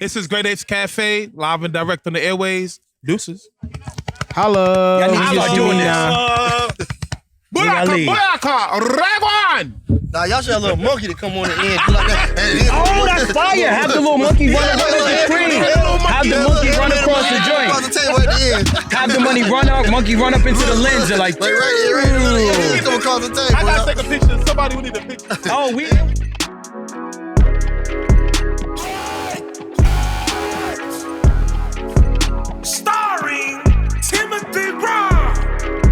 This is Great Apes Cafe, live and direct on the airways. Deuces. Holla. Y'all niggas just doing this. Boyaka, Ragwan! Nah, y'all should have a little monkey to come on the end. Do like that. Oh, that's fire. Have the little monkey run across the screen. Have the monkey run across the Across the joint. table at the end. Have the monkey run up into the lens and like. Right. Come across the table. I gotta take a picture. Somebody we need a picture. Oh, we. Starring Timothy Brown,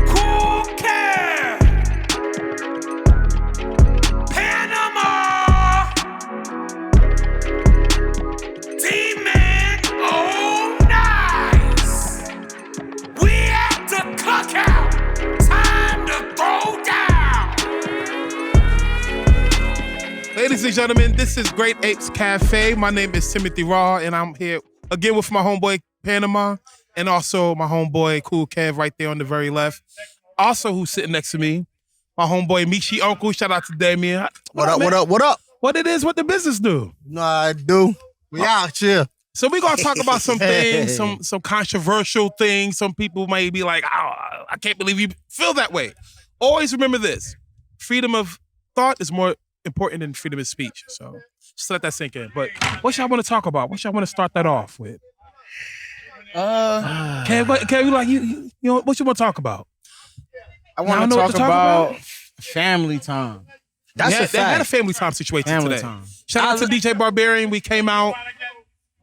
Cookout, Panama, Daimion Davis. We at the Cookout. Time to throw down. Ladies and gentlemen, this is Great Apes Cafe. My name is Timothy Raw, and I'm here again with my homeboy Panama, and also my homeboy Cool Kev right there on the very left. Also, who's sitting next to me, my homeboy Michi Uncle. Shout out to Damien. What up? What it is? What the business do? No, I do. We out here. So we're gonna talk about some things, some controversial things. Some people may be like, "Oh, I can't believe you feel that way." Always remember this: freedom of thought is more important than freedom of speech. So just let that sink in. But what y'all want to talk about? What y'all want to start that off with? Can you like you know what you want to talk about? I want to talk about family time. That's a They had a fact. family time situation Family today. time. Shout out to DJ Barbarian. We came out.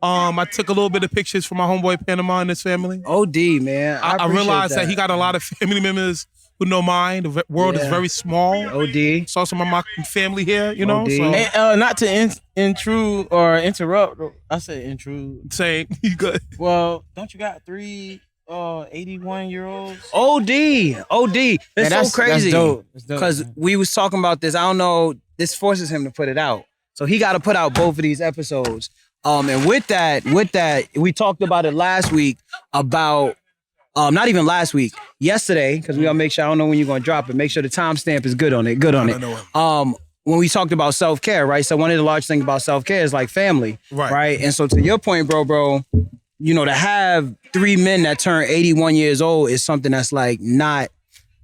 I took a little bit of pictures for my homeboy Panama and his family. OD, man. I appreciate realized that he got a lot of family members who know mine. The world is Yeah. very small. OD. Saw some of my family here, you know. OD. So And, not to intrude or interrupt. I said intrude. saying you good. Well, don't you got 3 81-year-olds? OD. It's so crazy. That's dope. Because we was talking about this. I don't know. This forces him to put it out. So he got to put out both of these episodes. And with that, we talked about it last week about, not even last week, yesterday, because we gotta make sure, I don't know when you're gonna drop it, make sure the timestamp is good on it. When we talked about self-care, right? So one of the large things about self-care is like family, right? And so to your point, bro, you know, to have 3 men that turn 81 years old is something that's like not,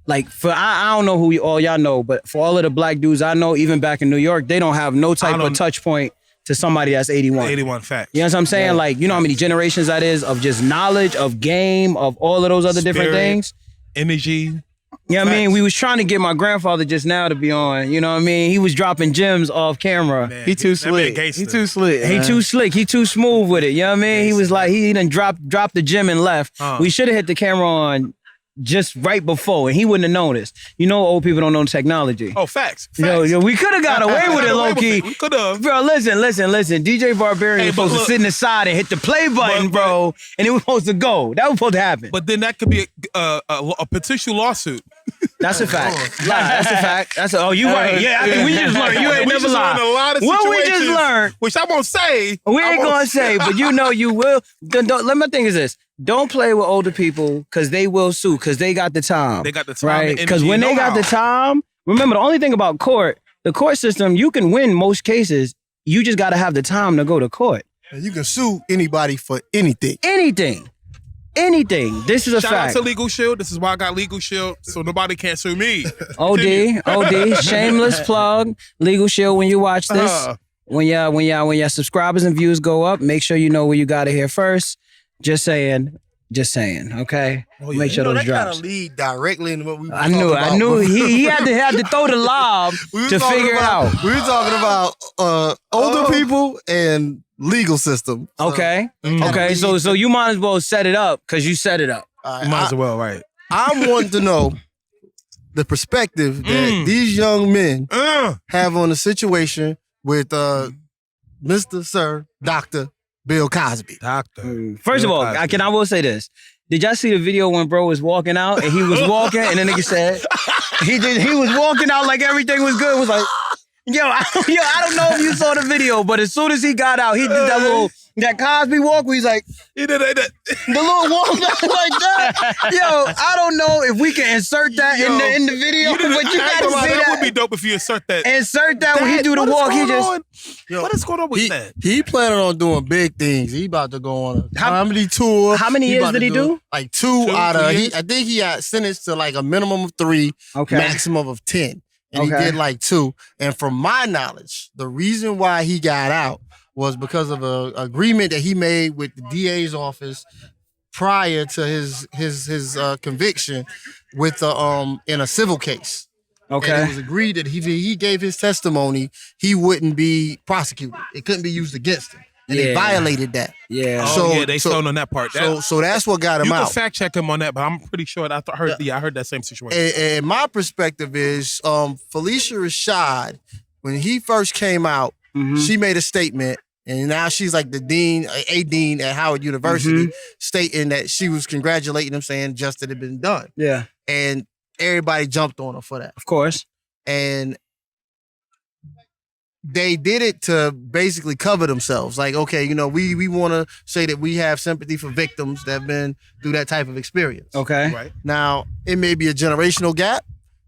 like for, I don't know who all y'all know, but for all of the black dudes I know, even back in New York, they don't have no type of touch point to somebody that's 81. 81 facts. You know what I'm saying? Yeah. Like, you know how many generations that is of just knowledge, of game, of all of those other different things? Energy. You know what I mean? We was trying to get my grandfather just now to be on. You know what I mean? He was dropping gems off camera. Man, He too that man slick. gangster. He too slick. He too slick. He too smooth with it. You know what I mean? He was like, he done dropped the gem and left. We should have hit the camera on just right before, and he wouldn't have noticed. You know, old people don't know technology. Oh, facts. Yo, we could have got away with it, low key. We could have. Bro, listen. DJ Barbarian was supposed to sit in the side and hit the play button, bro, and it was supposed to go. That was supposed to happen. But then that could be a potential lawsuit. That's a fact. That's a fact. You right. Yeah, I think we just learned. You ain't We never just learned a lot lied. of What we just situations, learned. which I won't say. We ain't gonna say, but you know you will. Let my thing is this. Don't play with older people because they will sue because they got the time. They got the time, Right? the Because energy, when they got know-how. the time, remember the only thing about court, the court system, you can win most cases. You just got to have the time to go to court. You can sue anybody for anything. Anything. This is a Shout fact. out to Legal Shield. This is why I got Legal Shield, so nobody can sue me. OD. Shameless plug. Legal Shield. When you watch this, when your subscribers and views go up, make sure you know where you got it here first. Just saying. Okay. Make sure those That kind drops. of lead directly into what we were I knew. He had to throw the lob to figure it out. We were talking about older people and legal system. So, Okay. So you might as well set it up because you set it up. Might as well, right? I'm wanting to know the perspective that these young men have on the situation with Mr. Sir Dr. Bill Cosby. Doctor. First of all, I will say this. Did y'all see the video when bro was walking out and he was walking and the nigga said he was walking out like everything was good. It was like, I don't know if you saw the video, but as soon as he got out, he did that little That Cosby walk where he's like, He did that. the little walk like that. Yo, I don't know if we can insert that in the video, but you gotta see that that. would be dope if you insert that. Insert that when he do the What is walk. He going just on? What is going on with that? He planning on doing big things. He about to go on a comedy tour. How many years did he do? Like two out of. years? I think he got sentenced to like a minimum of 3, Okay. maximum of 10, and he Okay. did like 2. And from my knowledge, the reason why he got out was because of an agreement that he made with the DA's office prior to his conviction with in a civil case. And it okay. was agreed that he gave his testimony, he wouldn't be prosecuted. It couldn't be used against him. And they Yeah. violated that. Yeah. They stoned on that part. So that's what got him you out. can fact check him on that, but I'm pretty sure I heard that same situation. And my perspective is Felicia Rashad, when he first came out, she made a statement, and now she's like the dean at Howard University, stating that she was congratulating him, saying justice had been done. Yeah. And everybody jumped on her for that. Of course. And they did it to basically cover themselves. Like, okay, we want to say that we have sympathy for victims that have been through that type of experience. Okay. Right. Now, it may be a generational gap.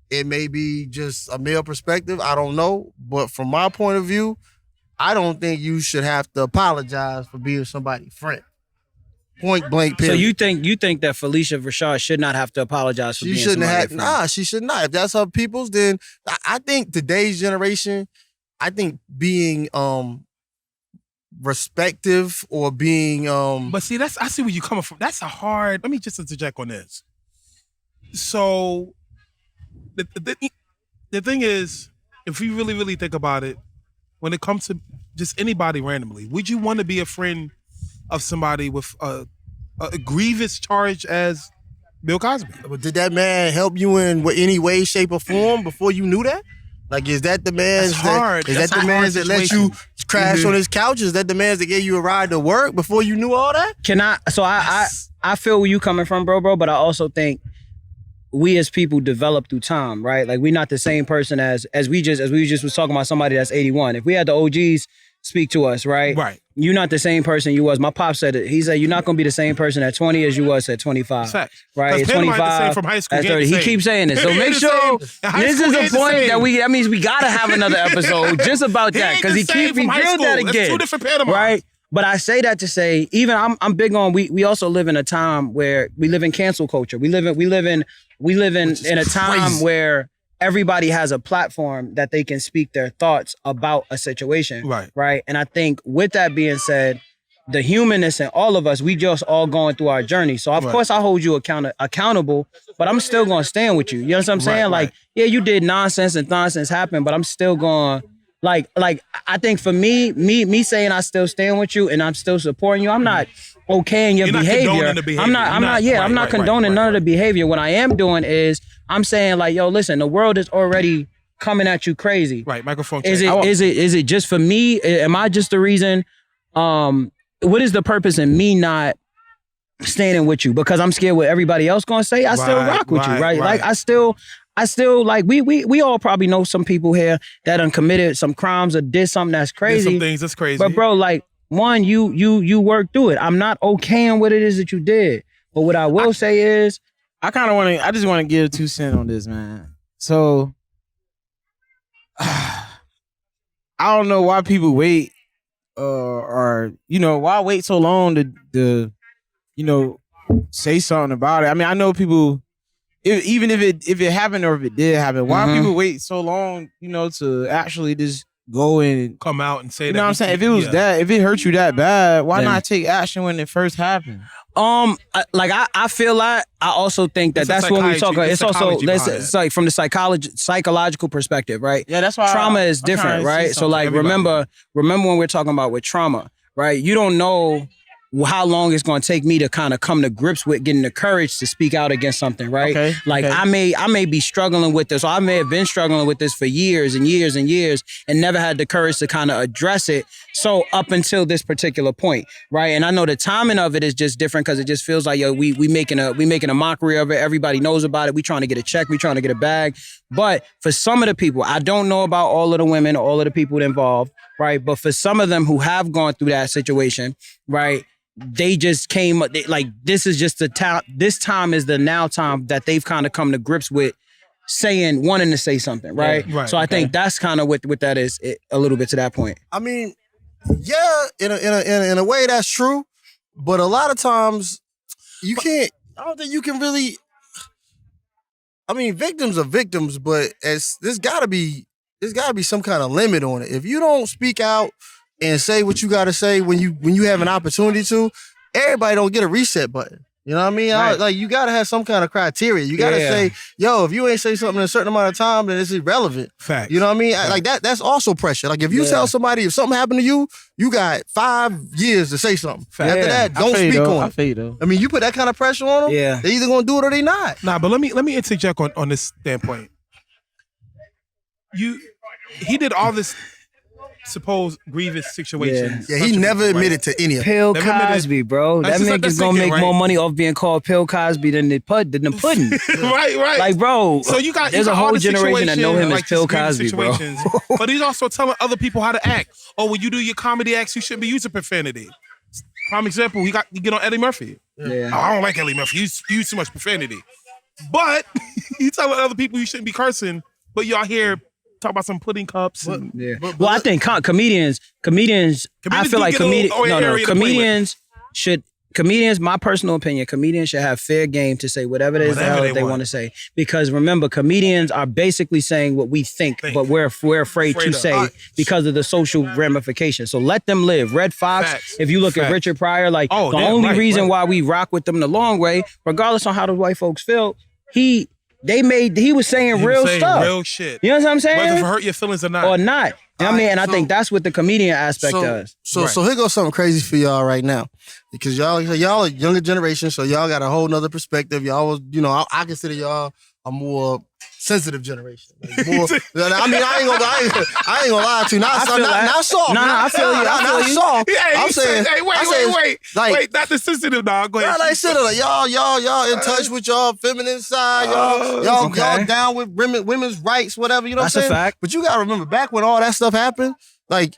It may be just a male perspective. I don't know. But from my point of view, I don't think you should have to apologize for being somebody's friend. Point blank period. So you think that Felicia Rashad should not have to apologize for She being shouldn't somebody's have. friend? Nah, she should not. If that's her people's, then I think today's generation, I think being respective or being But see, I see where you're coming from. That's a hard. Let me just interject on this. So, the thing is, if we really, really think about it, when it comes to just anybody randomly, would you want to be a friend of somebody with a grievous charge as Bill Cosby? But did that man help you in any way, shape, or form before you knew that? Like, is that the man? That's hard. Is That's that the a man hard that let situation. you crash on his couch? Is that the man that gave you a ride to work before you knew all that? Can I? So I feel where you coming from, bro. But I also think we as people develop through time, right? Like we're not the same person as we just was talking about somebody that's 81. If we had the OGs speak to us, right? Right. You're not the same person you was. My pop said it. He said you're not gonna be the same person at 20 as you was at 25. Facts. Right? At 'Cause Panama ain't the same 25 from high school. at He ain't 30. the He same. keeps saying this. So He ain't make the sure same. In high this school, is he a ain't the point same. that means we gotta have another episode just about He that. ain't Because the he same keep from high revealed that school. That's again. two different Panamas. Right? But I say that to say, even I'm big on we also live in a time where we live in cancel culture. We live in a time crazy. where everybody has a platform that they can speak their thoughts about a situation. Right. Right. And I think with that being said, the humanness in all of us, we just all going through our journey. So of course I hold you accountable, but I'm still gonna stand with you. You know what I'm saying? Right. Like, yeah, you did nonsense and nonsense happened, but I'm still going. Like I think for me saying I still stand with you and I'm still supporting you, I'm not okaying your You're not behavior. condoning the behavior. I'm not condoning none of the behavior. What I am doing is I'm saying like, yo, listen, the world is already coming at you crazy. Right. Microphone. Is check. it just for me? Am I just the reason? What is the purpose in me not standing with you? Because I'm scared what everybody else gonna say. I still rock with you, right? Like I still like we all probably know some people here that done committed some crimes or did something that's Did crazy. some things that's crazy. But bro, like one, you work through it. I'm not okaying what it is that you did. But what I will say is, I just want to give 2 cents on this, man. So I don't know why people wait or why wait so long to say something about it. I mean, I know people even if it happened or if it did happen, why people wait so long, to actually just go and come out and say that. You know what I'm saying? If it was if it hurt you that bad, why not take action when it first happened? I feel like I also think that that's when we talk. It's also it's like from the psychological perspective, right? Yeah, that's why trauma is different, right? So like remember when we're talking about with trauma, right? You don't know how long it's going to take me to kind of come to grips with getting the courage to speak out against something, right? Okay, like I may be struggling with this, or I may have been struggling with this for years and years and years and never had the courage to kind of address it. So up until this particular point, right? And I know the timing of it is just different because it just feels like, yo, we making a mockery of it. Everybody knows about it. We trying to get a check. We trying to get a bag. But for some of the people, I don't know about all of the women, all of the people involved, right? But for some of them who have gone through that situation, right, they just came like this is just the time. This time is the now time that they've kind of come to grips with wanting to say something, right? Yeah, right, so I think that's kind of what that is a little bit to that point. I mean, yeah, in a way that's true, but a lot of times you can't. I don't think you can really. I mean, victims are victims, but there's gotta be some kind of limit on it. If you don't speak out and say what you gotta say when you have an opportunity to, everybody don't get a reset button. You know what I mean? Right. Like you gotta have some kind of criteria. You gotta say, yo, if you ain't say something in a certain amount of time, then it's irrelevant. Fact. You know what I mean? Like that's also pressure. Like if you tell somebody if something happened to you, you got 5 years to say something. After that, don't speak on it. I mean, you put that kind of pressure on them, they're either gonna do it or they not. Nah, but let me interject on this standpoint. He did all this supposed grievous situations. Yeah, he never admitted to any of it. Pill Cosby, bro. That nigga's gonna make more money off being called Pill Cosby than the pudding. right. Like, bro. So there's a whole generation that know him as Pill Cosby, bro. But he's also telling other people how to act. Oh, when you do your comedy acts, you shouldn't be using profanity. Prime example, you get on Eddie Murphy. Yeah. Oh, I don't like Eddie Murphy. You use too much profanity. But you telling other people you shouldn't be cursing, but y'all here talk about some pudding cups. And, Well, I think comedians. I feel like comedians. My personal opinion, comedians should have fair game to say whatever it is they want to say. Because remember, comedians are basically saying what we think. But we're afraid to say because of the social ramifications. So let them live. Red Fox. If you look at Richard Pryor, like the only reason why we rock with them the long way, regardless on how the white folks feel, he was saying real stuff. Real shit. You know what I'm saying? Whether it hurt your feelings or not. I mean, and I think that's what the comedian aspect does. So here goes something crazy for y'all right now. Because y'all are younger generation, so y'all got a whole nother perspective. Y'all was, I consider y'all a more sensitive generation. Like more, I mean, I ain't gonna lie to you. Not soft. I feel you. Not soft. I'm saying. Wait, not the sensitive dog. Go ahead. Like y'all in touch with y'all feminine side. Y'all down with women's rights, whatever. You know what I'm saying? That's a fact. But you gotta remember, back when all that stuff happened, like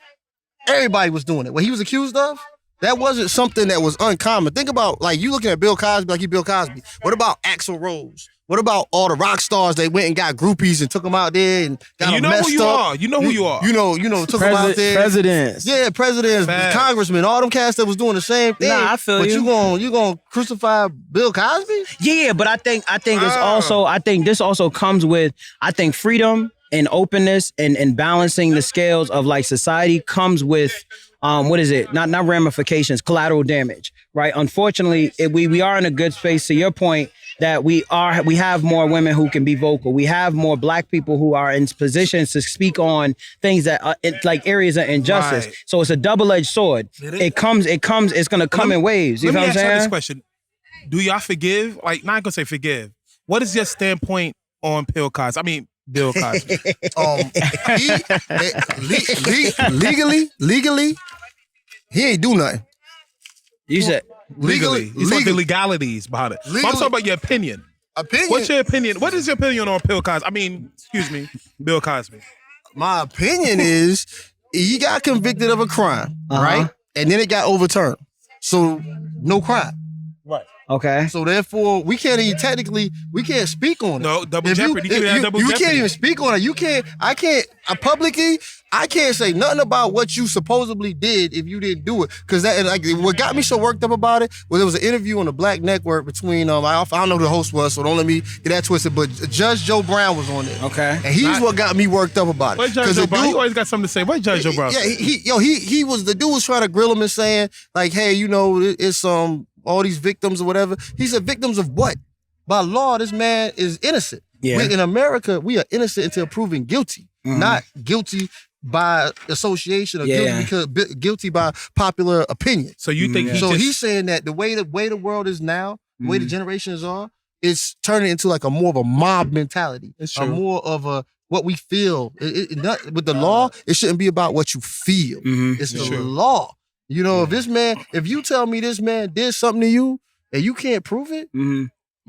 everybody was doing it. What he was accused of, that wasn't something that was uncommon. Think about, like, you looking at Bill Cosby like he Bill Cosby. What about Axl Rose? What about all the rock stars that went and got groupies and took them out there and got them messed up? You know who you are. Took them out there. Presidents. Yeah, presidents, congressmen, all them cats that was doing the same thing. Nah, I feel you. But you gonna crucify Bill Cosby? Yeah, but I think it's also, I think this also comes with, I think freedom and openness and balancing the scales of like society comes with what is it? Not ramifications, collateral damage, right? Unfortunately, we are in a good space. To your point, that we have more women who can be vocal. We have more black people who are in positions to speak on things that are like areas of injustice. Right. So it's a double-edged sword. It's gonna come in waves. You know what I'm saying? Let me ask you this question: do y'all forgive? Like, not gonna say forgive. What is your standpoint on Bill Cosby? I mean, Bill Cosby. Legally, he ain't do nothing. You said legally. You said the legalities behind it. I'm talking about your opinion. What's your opinion? What is your opinion on Bill Cosby? I mean, Bill Cosby. My opinion is he got convicted of a crime, right? And then it got overturned. So no crime. Right. Okay. So therefore, we can't speak on it. No, double jeopardy. You can't even speak on it. I can't say nothing about what you supposedly did if you didn't do it. Because what got me so worked up about it was there was an interview on the Black Network between, I don't know who the host was, so don't let me get that twisted, but Judge Joe Brown was on there. Okay. And he's what got me worked up about it. What Judge Joe Brown? He always got something to say. What Judge Joe Brown? Yeah, the dude was trying to grill him and saying, like, hey, it's all these victims or whatever. He said, victims of what? By law, this man is innocent. Yeah. In America, we are innocent until proven guilty, not guilty by association or guilty by popular opinion. So you think he's saying that the way the world is now, the way the generations are, it's turning into like a more of a mob mentality. It's true. More of a what we feel. With the law, it shouldn't be about what you feel. It's the law. If you tell me this man did something to you and you can't prove it,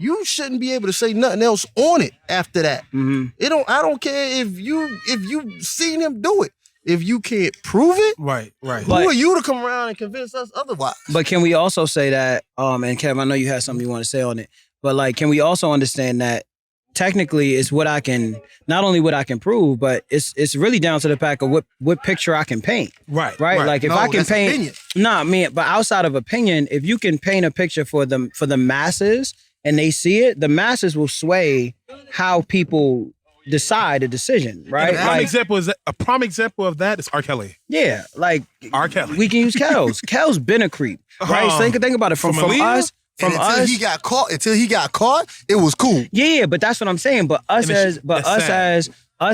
you shouldn't be able to say nothing else on it after that. I don't care if you seen him do it. if you can't prove it? Right. Who are you to come around and convince us otherwise? But can we also say that, and Kev, I know you had something you want to say on it, but like, can we also understand that technically it's what I can, not only what I can prove, but it's really down to the fact of what picture I can paint. Right. Like if I can paint, opinion. But outside of opinion, if you can paint a picture for the masses and they see it, the masses will sway how people decide a decision, right? A prime example of that is R. Kelly. Yeah, like R. Kelly. we can use Kel's. Kel's been a creep, right? So think about it from us. Until he got caught, it was cool. Yeah, but that's what I'm saying. But us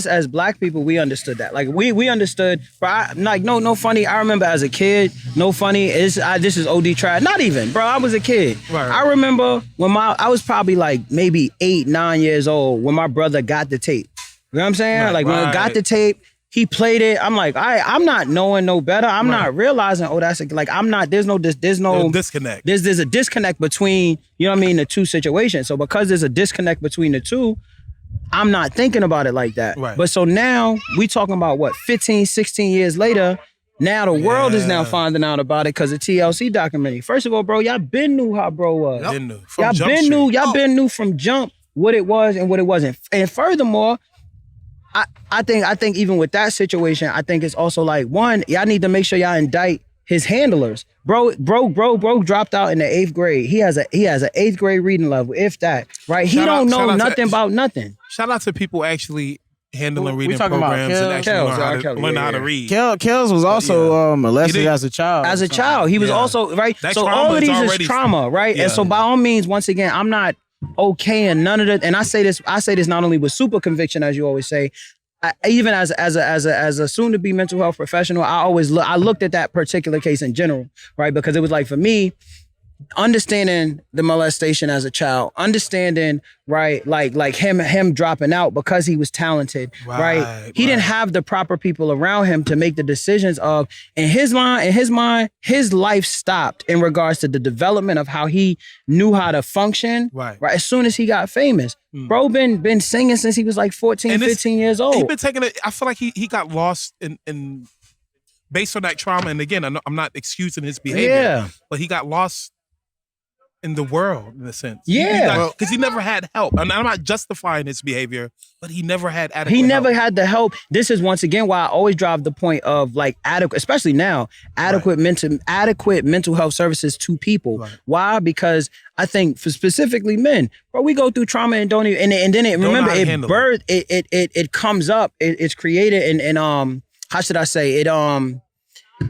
as black people, we understood that. Like we understood. But no funny. I remember as a kid, no funny. This is OD trash. Not even, bro. I was a kid. Right. I remember when I was probably like maybe 8, 9 years old when my brother got the tape. You know what I'm saying? When I got the tape, he played it. I'm like, I'm not knowing no better. I'm not realizing, there's no disconnect. There's a disconnect between, you know what I mean, the two situations. So because there's a disconnect between the two, I'm not thinking about it like that. Right. But so now we talking about 15, 16 years later, now the world is now finding out about it because of TLC documentary. First of all, bro, y'all been knew how bro was. Y'all been knew from jump what it was and what it wasn't. And furthermore, I think even with that situation, I think it's also like, one, y'all need to make sure y'all indict his handlers. Bro dropped out in the 8th grade. He has an 8th grade reading level, if that, right? He don't know nothing about nothing. Shout out to people actually handling reading talking about programs and actually learn how to read. Kels was also molested as a child. As a child, he was also, right? That so all of these is trauma, right? Yeah. And so by all means, once again, I'm not okay and none of that. And I say this not only with super conviction, as you always say, even as a soon-to-be mental health professional, I looked at that particular case in general, right? Because it was like, for me, understanding the molestation as a child, understanding, right, like him dropping out because he was talented, right? He didn't have the proper people around him to make the decisions of, in his mind, his life stopped in regards to the development of how he knew how to function, right? As soon as he got famous. Bro been singing since he was like 14, 15 years old. He been taking it, I feel like he got lost in based on that trauma. And again, I'm not excusing his behavior, but he got lost in the world, in a sense. Yeah. Because he never had help. And I'm not justifying his behavior, but he never had adequate help. He never had the help. This is once again why I always drive the point of like adequate, especially now, adequate mental health services to people. Right. Why? Because I think for specifically men, bro, we go through trauma and don't even, and then it comes up, it's created and how should I say it,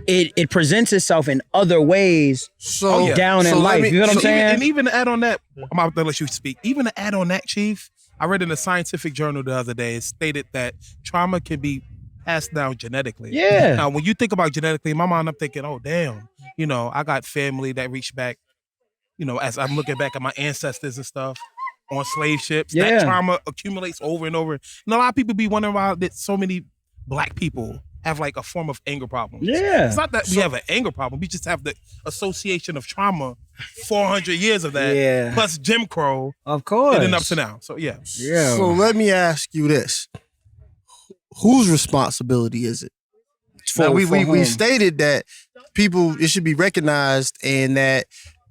it presents itself in other ways down in life. You know what I'm saying? And even to add on that, I'm about to let you speak. Even to add on that, Chief, I read in a scientific journal the other day, it stated that trauma can be passed down genetically. Yeah. Now, when you think about genetically, in my mind, I'm thinking, oh, damn, I got family that reached back, as I'm looking back at my ancestors and stuff on slave ships. Yeah. That trauma accumulates over and over. And a lot of people be wondering why that so many black people have like a form of anger problem. Yeah. It's not that we have an anger problem. We just have the association of trauma, 400 years of that, plus Jim Crow. Of course. And then up to now. So, yeah. So let me ask you this. Whose responsibility is it? Now, we stated that it should be recognized and that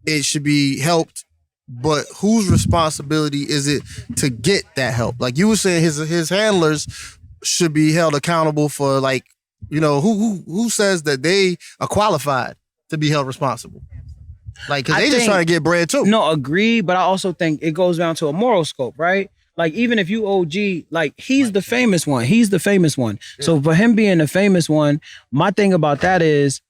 it should be helped, but whose responsibility is it to get that help? Like you were saying, his handlers should be held accountable for like, who says that they are qualified to be held responsible? Like, because they just trying to get bread too. No, agree, but I also think it goes down to a moral scope, right? Like, even if you OG, like, he's the famous one. He's the famous one. Yeah. So for him being the famous one, my thing about that is,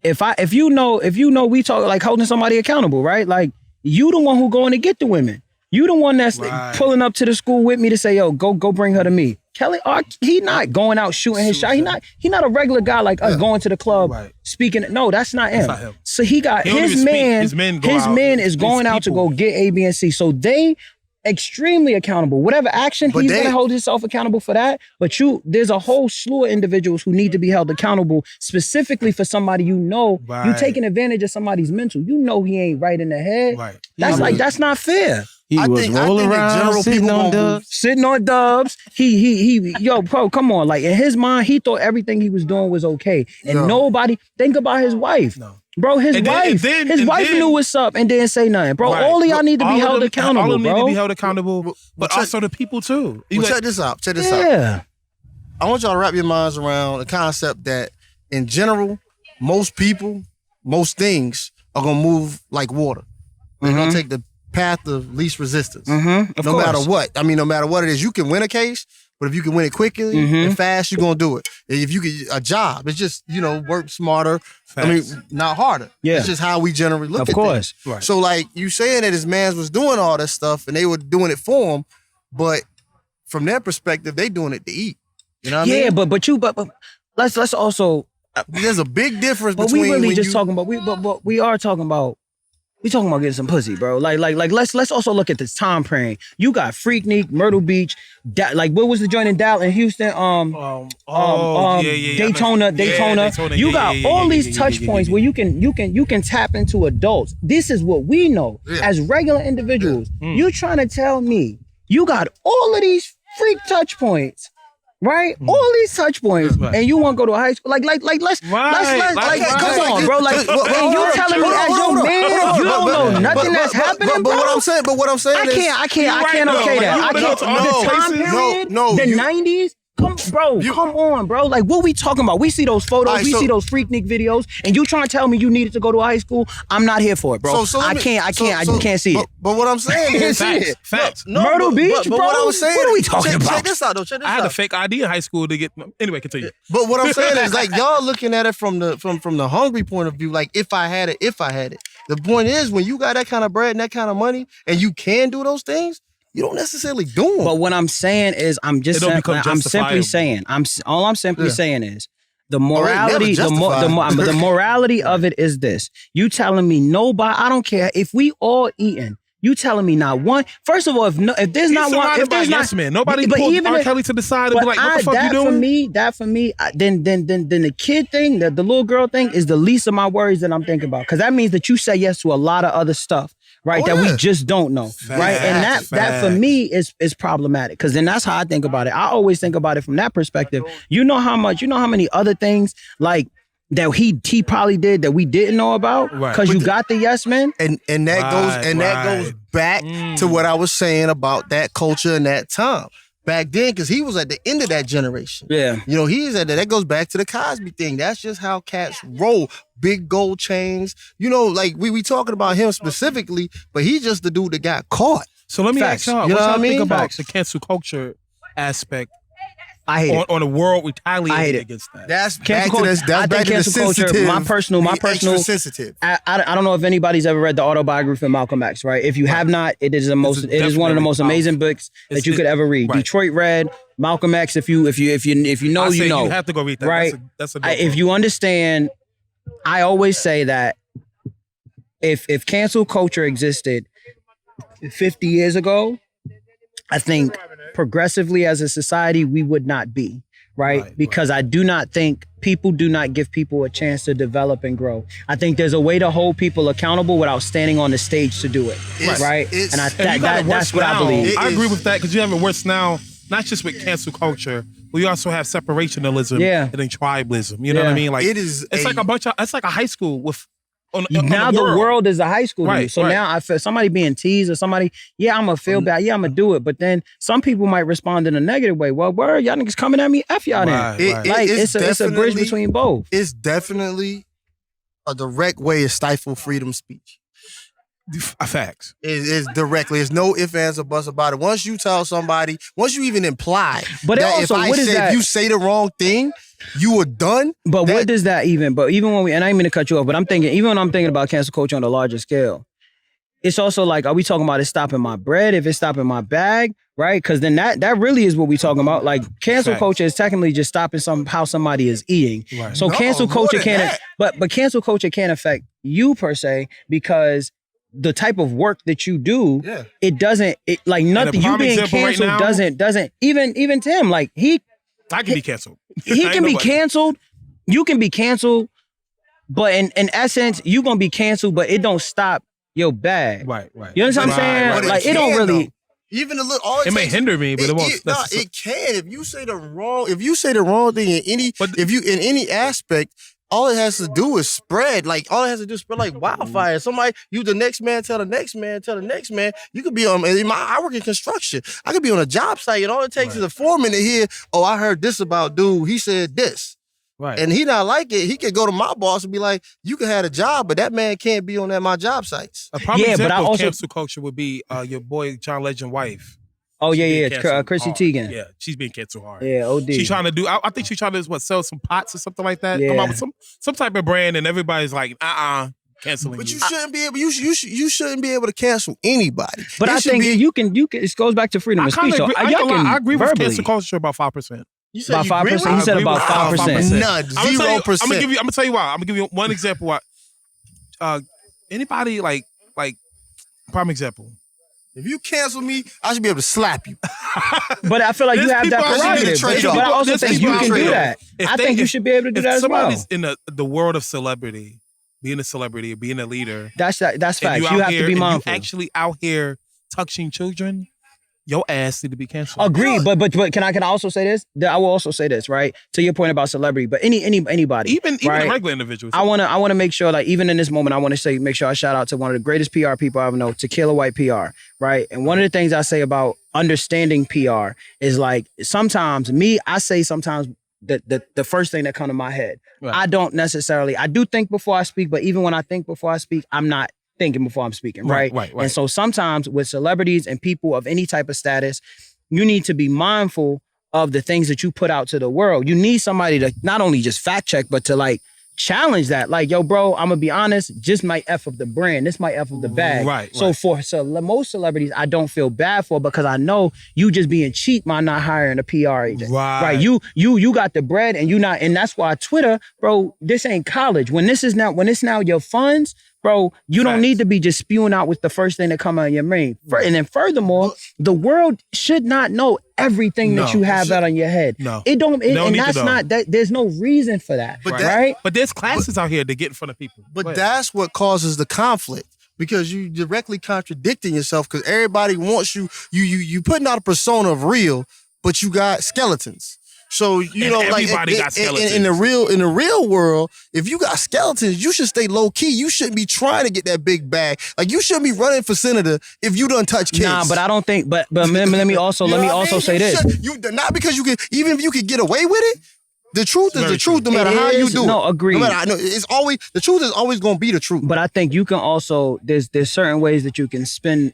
if you know, we talk like holding somebody accountable, right? Like, you the one who going to get the women. You the one that's pulling up to the school with me to say, yo, go bring her to me. Kelly, he not going out shooting his shot. He not a regular guy like us going to the club speaking. No, that's not him. Not him. So he got his man is going out to go get A, B, and C. So they extremely accountable. Whatever action, he's gonna hold himself accountable for that. But there's a whole slew of individuals who need to be held accountable specifically for somebody you taking advantage of somebody's mental. He ain't right in the head. Right. That's that's not fair. He I was think rolling in around, general, sitting people on gonna move. dubs. Sitting on dubs. Yo, bro, come on. Like in his mind, he thought everything he was doing was okay. And Yeah. nobody think about his wife. No. Bro, his And then- wife. and then- his and wife then- knew what's up and didn't say nothing. Bro, Right. all of y'all need to be All of held them- accountable, all of them bro. need to be held accountable, but check- also the people too. You Well, like- check this out. Check this out. Yeah. I want y'all to wrap your minds around the concept that, in general, most people, most things are gonna move like water. They're gonna take the path of least resistance. Of No course. matter what. I mean, no matter what it is, you can win a case, but if you can win it quickly and fast, you're gonna do it. If you get a job, it's just, work smarter. I mean, Facts. not harder. Yeah. It's just how we generally look Of at course. things. Right. So, like, you saying that his mans was doing all this stuff and they were doing it for him, but from their perspective, they doing it to eat. You know what I Yeah, mean? but let's also There's a big difference but between we really when just you, talking about we are talking about getting some pussy, bro. Like let's also look at this time frame. You got Freaknik, Myrtle Beach, like what was the joint in Dallas in Houston? Daytona. You got all these touch points where you can tap into adults. This is what we know as regular individuals. You trying to tell me you got all of these freak touch points, right? All these touch points, and you want to go to a high school? Like let's come on, bro. Like, and you telling me as your man, you don't know nothing that's happening, but bro? what I'm saying is, I can't okay that. I can't. The time period, the 90s. Come on, bro. Like, what we talking about? We see those photos, we see those Freaknik videos, and you trying to tell me you needed to go to a high school? I'm not here for it, bro. I can't see it. But what I'm saying is, Facts. Myrtle Beach, but bro. what I was saying, What are we talking about? Check this out, though. Check this I had out. a fake ID in high school to get. Anyway, continue. But what I'm saying is, like, y'all looking at it from the hungry point of view, like, if I had it. The point is, when you got that kind of bread and that kind of money, and you can do those things, you don't necessarily do them. But what I'm saying is, I'm simply saying is the morality, the morality of it is this. You telling me nobody, I don't care if we all eating. You telling me not one? First of all, if there's not one, if there's not, yes man, nobody but pulled even R. if- Kelly to the side and be like, "What the fuck you doing?" That for me, then the kid thing, the little girl thing is the least of my worries that I'm thinking about, because that means that you say yes to a lot of other stuff, right? That we just don't know, right? And that for me is problematic, because then that's how I think about it. I always think about it from that perspective. You know how many other things like that he probably did that we didn't know about, because you got the yes men, and that goes back to what I was saying about that culture and that time back then, because he was at the end of that generation. Yeah, he's at that goes back to the Cosby thing. That's just how cats roll. Big gold chains. Like we talking about him specifically, but he's just the dude that got caught. So let me ask y'all, what y'all think about Facts. the cancel culture aspect? I hate it. On the world retaliating I hate it. against that. That's Cancel back to culture- this. I That's think back to the cancel culture, sensitive. my personal- extra sensitive. I don't know if anybody's ever read the autobiography of Malcolm X, right? If you have not, it is one of the most definitely amazing books that you could ever read. right. Detroit Red, Malcolm X. If you know, I say you know. you have to go read that. Right? That's a If you understand, I always say that if cancel culture existed 50 years ago, I think progressively as a society we would not be. Right? Because I do not think people do not give people a chance to develop and grow. I think there's a way to hold people accountable without standing on the stage to do it. Right? And that's what I believe. I agree with that, because you have it worse now, not just with cancel culture, but you also have separationalism and then tribalism. You know what I mean? Like it's like a high school with now the world is a high school to me. So now I feel somebody being teased or somebody, I'm gonna feel bad. I'm gonna do it. But then some people might respond in a negative way. Well, word, y'all niggas coming at me, F y'all then. It's a bridge between both. It's definitely a direct way to stifle freedom of speech. Facts. It's directly. There's no ifs, ands, or buts about it. Once you tell somebody, once you even imply but that also, if you say the wrong thing, you were done. But what does that even? But even when and I didn't mean to cut you off, but I'm thinking about cancel culture on a larger scale. It's also like, are we talking about it stopping my bread? If it's stopping my bag, right? Because then that really is what we talking about. Like cancel culture is technically just stopping how somebody is eating. Right. So cancel culture can't, but cancel culture can't affect you per se, because the type of work that you do, it doesn't like nothing. You being canceled doesn't even Tim, like I can be canceled. He can be canceled. You can be canceled, but in essence, you gonna be canceled, but it don't stop your bag. Right. You understand what I'm saying? But Like, it don't can, really. though. Even a little. All It may takes- hinder me, but it won't. It can. If you say the wrong thing in any, in any aspect, all it has to do is spread. Like all it has to do is spread like wildfire. Somebody, the next man tell the next man tell the next man. You could be on. I work in construction. I could be on a job site, and all it takes is a foreman to hear. Oh, I heard this about dude. He said this. Right. And he not like it. He could go to my boss and be like, "You can have a job, but that man can't be on my job sites." A prime Yeah, but example I of also- cancel culture would be your boy John Legend wife. Oh She's being yeah. canceled Chrissy hard. Teigen. Yeah, she's being canceled hard. Yeah, OD. She's trying to do. I think she's trying to sell some pots or something like that. Yeah. Come out with some type of brand, and everybody's like, canceling. But you. you shouldn't be able. You shouldn't be able to cancel anybody. But It I should think be- you can. It goes back to freedom I of kind speech. of So, agree. y'all can I agree with verbally. cancel culture about 5%. You said About you agree 5%? with He said it? about 5%. None. I'm 0%. gonna tell you why. I'm gonna give you one example. Why? Anybody like prime example. If you cancel me, I should be able to slap you. But I feel like you There's have that people- prerogative. There's But I also there's think people you can out do there. that. If I they- think you if- should be able to do if that as well. somebody's in the world of celebrity, being a celebrity, being a leader, That's and facts. You out have here, to be and mindful. You actually out here touching children, your ass need to be canceled. Agreed, but can I also say this? I will also say this, right? To your point about celebrity, but anybody, Even right? a regular individual. I wanna make sure, like, even in this moment, I wanna make sure I shout out to one of the greatest PR people I ever know, Tequila White PR, right? And one of the things I say about understanding PR is like sometimes the first thing that come to my head. Right. I don't necessarily. I do think before I speak, but even when I think before I speak, I'm not thinking before I'm speaking, right? Right. And so sometimes with celebrities and people of any type of status, you need to be mindful of the things that you put out to the world. You need somebody to not only just fact check, but to like challenge that. Like, yo, bro, I'm gonna be honest, just might F of the brand. This might F of the bag. Right. So for most celebrities, I don't feel bad for because I know you just being cheap by not hiring a PR agent. Right. You got the bread and you not, and that's why Twitter, bro, this ain't college. When it's now your funds, bro, you don't Facts. need to be just spewing out with the first thing that come out of your brain. And then furthermore, the world should not know everything that No. you have out on your head. No. It don't, They don't and need to that's know. not that. There's no reason for that, But right? But there's classes out here to get in front of people. Go But ahead. that's what causes the conflict because you directly contradicting yourself because everybody wants you putting out a persona of real, but you got skeletons. So you And know, like everybody got skeletons. in the real world, if you got skeletons, you should stay low key. You shouldn't be trying to get that big bag. Like you shouldn't be running for senator if you done touch kids. Nah, but I don't think. But let me also You know what I mean? say You this. not because you can, even if you could get away with it. The truth is Very the truth, no true. matter It how you is. do it. No, agreed. No matter, I know it's always the truth is always going to be the truth. But I think you can also there's certain ways that you can spin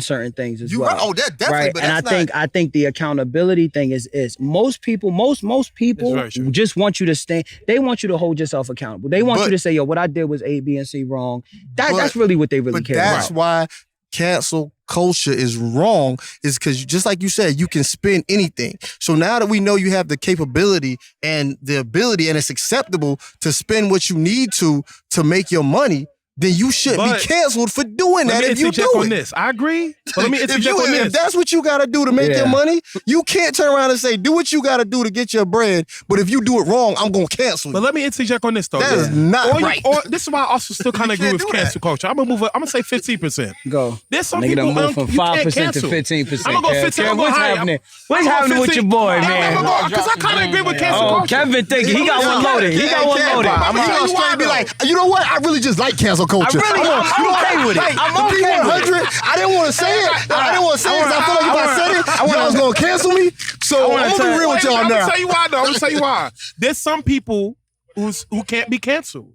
certain things as You well. right? Oh, that definitely. Right, But and that's I think the accountability thing is most people It's very true. just want you to stand. They want you to hold yourself accountable. They want But- you to say, yo, what I did was A, B, and C wrong. That's But- really what they really But care that's about. why cancel culture is wrong, is because just like you said, you can spin anything. So now that we know you have the capability and the ability and it's acceptable to spend what you need to make your money, then you shouldn't But be canceled for doing Let that me if you interject do on it. this. I agree. But let me If interject on if this. that's what you gotta do to make Yeah. your money, you can't turn around and say, do what you gotta do to get your bread, but if you do it wrong, I'm gonna cancel But you. let me interject on this though. That is not right. Or this is why I also still kind You of agree can't with do that. cancel culture. I'm gonna say 15%. Go. There's some Nigga people done moved from you can't 5% to cancel. 15%. I'm gonna go Kev. 15. Kev, I'm gonna what's higher. happening? I'm What's gonna happening with 15. your boy, Yeah, man? Because I kind of agree with cancel Oh, culture. Kevin thinking he got one loaded. He got one loaded. I'm gonna straight be like, you know what? I really just like cancel culture. I'm okay with it. Like, I'm the okay with it. P100, I didn't want to say it. I didn't want to say it because I feel like if I said it, y'all was gonna cancel me. So I'm gonna be real with y'all I'm now. gonna tell you why though. I'm gonna tell you why. There's some people who can't be canceled.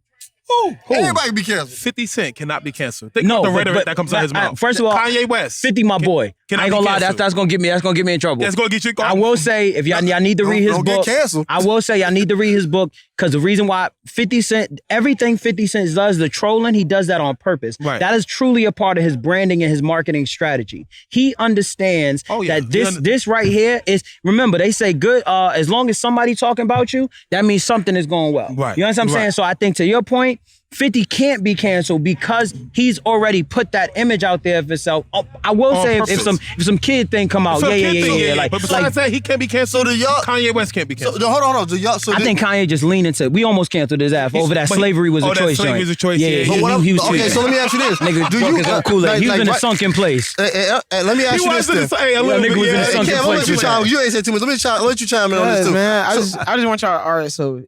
Who? Everybody be canceled. 50 Cent cannot be canceled. Think No, of the but- rhetoric but- that comes out of his but, mouth. first of all, Kanye West. 50, my boy. Can I ain't gonna be lie, canceled. that's gonna get me in trouble. That's gonna get you. I will say, if y'all need to read his Don't get book, canceled. I will say y'all need to read his book because the reason why 50 Cent, everything 50 Cent does, the trolling, he does that on purpose. Right. That is truly a part of his branding and his marketing strategy. He understands Oh, yeah. that this right here is, remember, they say good, as long as somebody talking about you, that means something is going well. Right. You know what I'm saying? Right. So I think to your point, 50 can't be canceled because he's already put that image out there of himself. I will say if some kid thing come out, yeah. Like, but besides that, he can't be canceled. So do y'all? Kanye West can't be canceled. So, hold on. Do y'all? So I think Kanye just leaned into. We almost canceled his ass over that slavery was a choice. Slavery was a choice. Yeah. He was okay, so let me ask you this: nigga, do you? Kool-Aid. He was in a sunken place. Let me ask you this: nigga was in a sunken place. You ain't said too much. Let you chime in on this too, man. I just want y'all. All right, so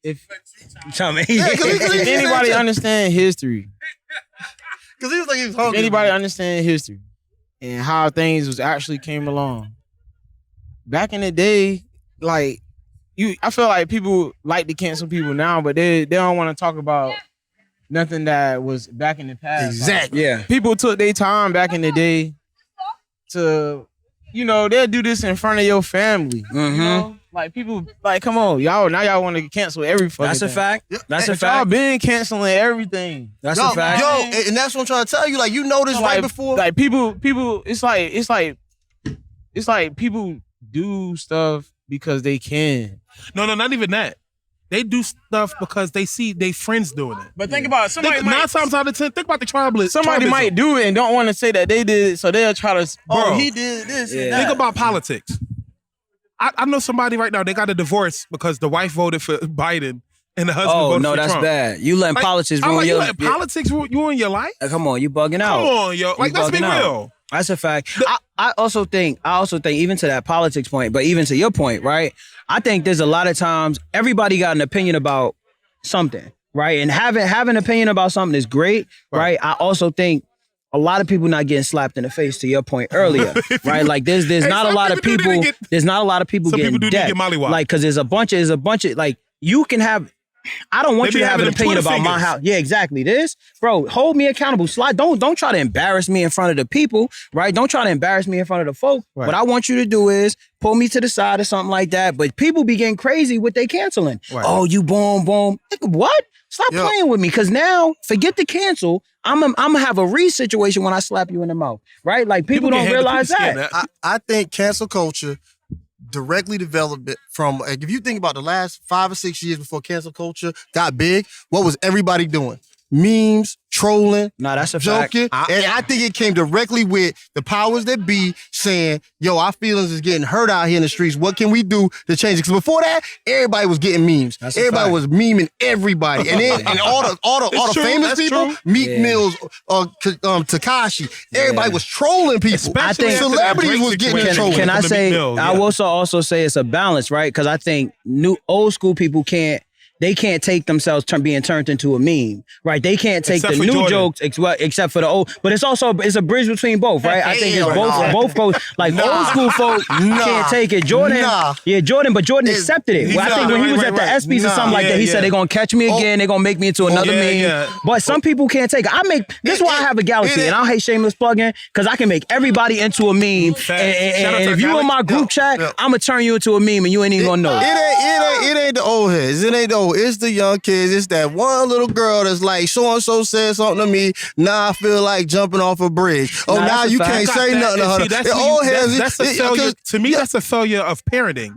if anybody understand history, because he was like he was hungry. if anybody understand history and how things was actually came along back in the day, like I feel like people like to cancel people now, but they don't want to talk about nothing that was back in the past. Exactly. Yeah. People took their time back in the day to, they'll do this in front of your family. Mm-hmm. You know? Like people, like, come on, y'all want to cancel every fucking That's a thing. fact. That's a Y'all fact. been canceling everything. That's a fact. And that's what I'm trying to tell you. Like, you know this So, right like, before. Like people, it's like people do stuff because they can. No, not even that. They do stuff because they see their friends doing it. But think about it. Somebody Nine times out of 10, think about the tribalism. Somebody might do it and don't want to say that they did it, so they'll try to. Bro, he did this. Yeah. And that. Think about politics. I know somebody right now, they got a divorce because the wife voted for Biden and the husband voted for Trump. That's bad. You letting politics ruin you your letting politics ruin your life? Come on, you bugging out. Come on, yo. Like, let's be real. That's a fact. I also think, even to that politics point, but even to your point, right? I think there's a lot of times everybody got an opinion about something, right? And having an opinion about something is great, right? I also think a lot of people not getting slapped in the face, to your point earlier, right? Like there's not a lot of people. There's not a lot of people getting dead. Like, because there's a bunch of like you can have. I don't want you to have an opinion about my house. Yeah, exactly. Bro, hold me accountable. Slide. Don't try to embarrass me in front of the people, right? Don't try to embarrass me in front of the folk. Right. What I want you to do is pull me to the side or something like that. But people be getting crazy with they canceling. Right. Oh, you boom. Nigga, what? Stop playing with me. Because now, forget the cancel. I'm gonna have a situation when I slap you in the mouth, right? Like people don't realize that. I think cancel culture directly developed it from, like, if you think about the last 5 or 6 years before cancel culture got big, what was everybody doing? Memes, trolling, that's a joking. fact. And I think it came directly with the powers that be saying, yo, our feelings is getting hurt out here in the streets. What can we do to change it? Because before that, everybody was getting memes. Everybody was memeing everybody. And then and all the famous people, Meek Mills, Tekashi, everybody was trolling people. I think celebrities was getting trolled. Can I say, I will also say it's a balance, right? Because I think old school people can't take themselves being turned into a meme, right? They can't take the new jokes except for the old. But it's a bridge between both, right? I think it's both goes. Like old school folk can't take it. Jordan, but Jordan accepted it. Well, I think when he was at the ESPYs or something like that, he said they're gonna catch me again. They're gonna make me into another meme. But some people can't take it. This is why I have a galaxy, and I hate shameless plugging because I can make everybody into a meme. And if you in my group chat, I'm gonna turn you into a meme, and you ain't even gonna know. It ain't the old heads. It ain't the old. It's the young kids. It's that one little girl that's like, so-and-so said something to me. Now I feel like jumping off a bridge. Oh, now you can't say nothing to her. That's a failure. To me, that's a failure of parenting.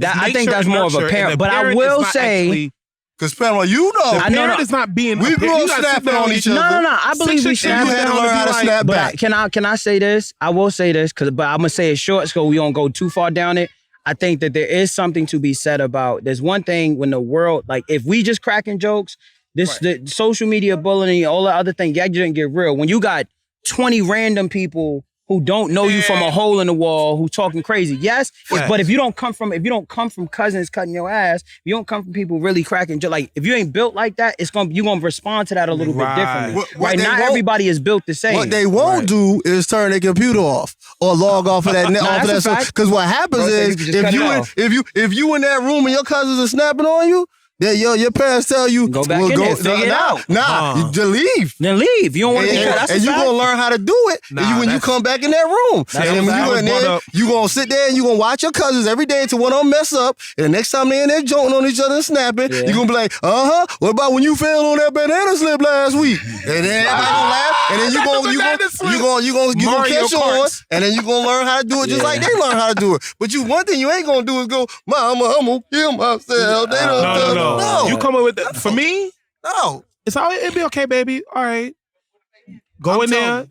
I think that's more of a parent. But I will say, because Panama, the parent is not being. We grew up snapping on each other. No. I believe we snap. You had to learn how to snap back. Can I say this? I will say this but I'm gonna say it short so we don't go too far down it. I think that there is something to be said about, there's one thing when the world, like if we just cracking jokes, the social media bullying, all the other things, that didn't get real. When you got 20 random people who don't know you from a hole in the wall, who talking crazy. But if you don't come from cousins cutting your ass, if you don't come from people really cracking jokes, like if you ain't built like that, you're gonna respond to that a little bit differently. Not everybody is built the same. What they won't do is turn their computer off or log off of that because what happens is if you in that room and your cousins are snapping on you, your parents tell you go back in there, figure it out. You leave. Then leave. You don't want to be that. And you're gonna learn how to do it when you come back in that room. And when you in there, you gonna sit there and you gonna watch your cousins every day until one of them mess up. And the next time they in there joking on each other and snapping, you're gonna be like, what about when you fell on that banana slip last week? And then everybody gonna laugh. And then you gonna catch on. And then you gonna learn how to do it just like they learn how to do it. But one thing you ain't gonna do is go, Mama, I'm gonna kill myself. They don't. No. You come up with that for me? No. It'll be okay, baby. All right. Go in there.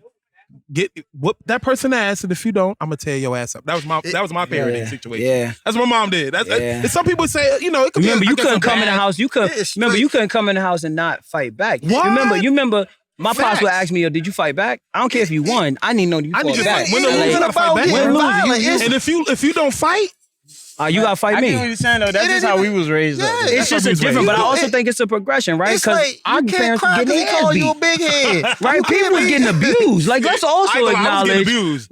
Whoop that person ass, and if you don't, I'm gonna tear your ass up. That was my parenting situation. Yeah. That's what my mom did. And some people say, it could Remember, be. you couldn't come in the house. You couldn't come in the house and not fight back. What? You remember. My pops would ask me, "Yo, did you fight back?" I don't care if you won. I need to know you fought back. Win or lose, you gotta fight back. Win or lose. And if you don't fight, you gotta fight I me. get what you're saying though. That's just how we was raised. Though. It's just a different, but I also think it's a progression, right? It's like our you can't parents cry were because getting he called you a ass beat. big head. Right, people was getting abused. Like, let's also I was getting acknowledge. abused.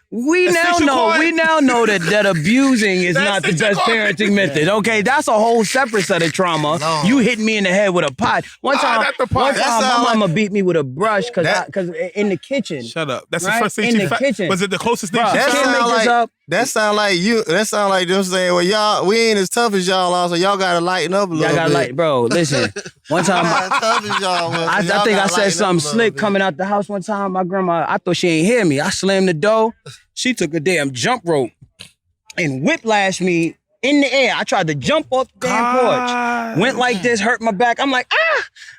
We now know that abusing is not the best parenting method. Okay, that's a whole separate set of trauma. No. You hit me in the head with a pot. One time my mama beat me with a brush because in the kitchen. Shut up. That's Right? the first thing In she the kitchen. Was it the closest thing Bruh, she I found? can't make this up. That sound like them saying, well, y'all, we ain't as tough as y'all are, so y'all gotta lighten up a little Y'all got bit. like, bro, listen. One time, Not as tough as y'all was, so I y'all think I gotta said lighten something up a little slick bit. coming out the house one time. My grandma, I thought she ain't hear me. I slammed the door. She took a damn jump rope and whiplashed me in the air. I tried to jump off the damn porch. Went like this, hurt my back. I'm like,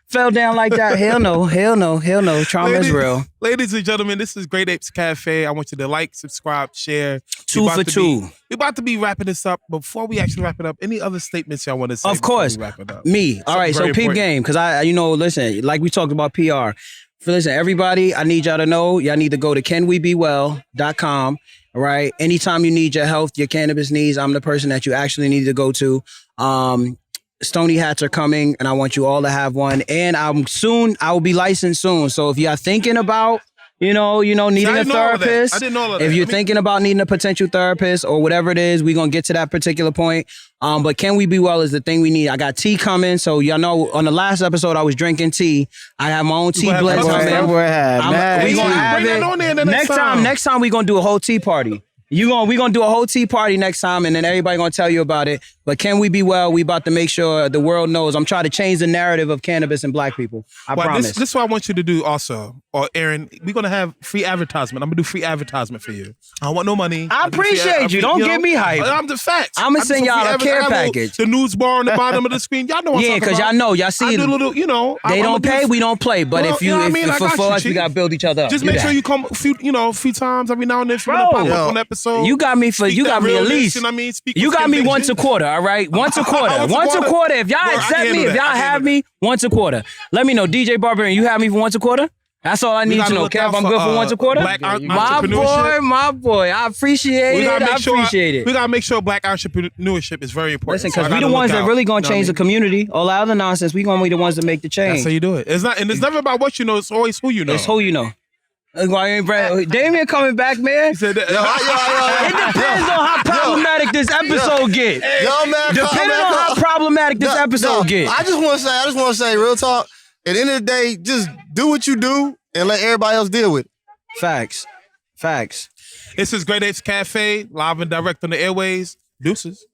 fell down like that. Hell no. Trauma is real. Ladies and gentlemen, this is Great Apes Cafe. I want you to like, subscribe, share. Two for two. We're about to be wrapping this up. Before we actually wrap it up, any other statements y'all want to say? Of course. before we wrap it up? Me. All right, so very peep important. game. Because listen, like we talked about PR. Listen, everybody, I need y'all to know, y'all need to go to canwebewell.com. All right. Anytime you need your health, your cannabis needs, I'm the person that you actually need to go to. Stony hats are coming, and I want you all to have one. And I will be licensed soon. So if you're thinking about, needing a therapist, I didn't know all of that. if you're thinking about needing a potential therapist or whatever it is, we're gonna get to that particular point. But Can We Be Well is the thing we need. I got tea coming, so y'all know on the last episode I was drinking tea. I have my own tea have blend Clubhouse coming. stuff? We gonna have Bring that it on there the next time. We gonna do a whole tea party. We gonna do a whole tea party next time, and then everybody gonna tell you about it. But Can We Be Well? We about to make sure the world knows. I'm trying to change the narrative of cannabis and black people. I promise. This is what I want you to do also. Or Aaron, we're gonna have free advertisement. I'm gonna do free advertisement for you. I don't want no money. I appreciate you. Don't get me hyped. I'm the facts. I'ma send y'all a care I have package. The news bar on the bottom of the screen. Y'all know what I'm Yeah, talking because about. y'all see I do it. a little, They don't pay, we don't play. But Well, if you, you know what I mean? I got for you, us, we Chief. gotta build each other up. Just Do make that. sure you come a few times every now and then if you Bro, want to pop up yo, on an episode. You got me Speak that at realness, least. you know what I mean? Speak You with got me conviction. once a quarter, all right? Once a quarter. Once a quarter? If y'all Bro, I can accept me, handle if that. y'all I can have handle me, once a quarter. Let me know. DJ Barbarian, you have me for once a quarter? That's all I need to gotta know. look Kev, out I'm for, good for once a quarter? black My entrepreneurship. boy. I appreciate it. I appreciate it. We gotta make sure black entrepreneurship is very important. Listen, So I because we gotta the look ones that out. really gonna You know what change I the mean? community. All that other nonsense, we gonna be the ones that make the change. That's how you do it. It's never about what you know. It's always who you know. It's who you know. Daimion coming back, man. He said that. It depends on how problematic this episode get. Yo, man, Depending on how problematic this episode get. I just want to say, real talk. At the end of the day, just do what you do and let everybody else deal with it. Facts. This is Great Apes Cafe, live and direct on the airways. Deuces.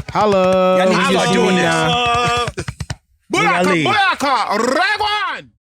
Holla. Y'all need to I'm just not do doing it this. now. Boyaka, leave. boyaka, ragwa.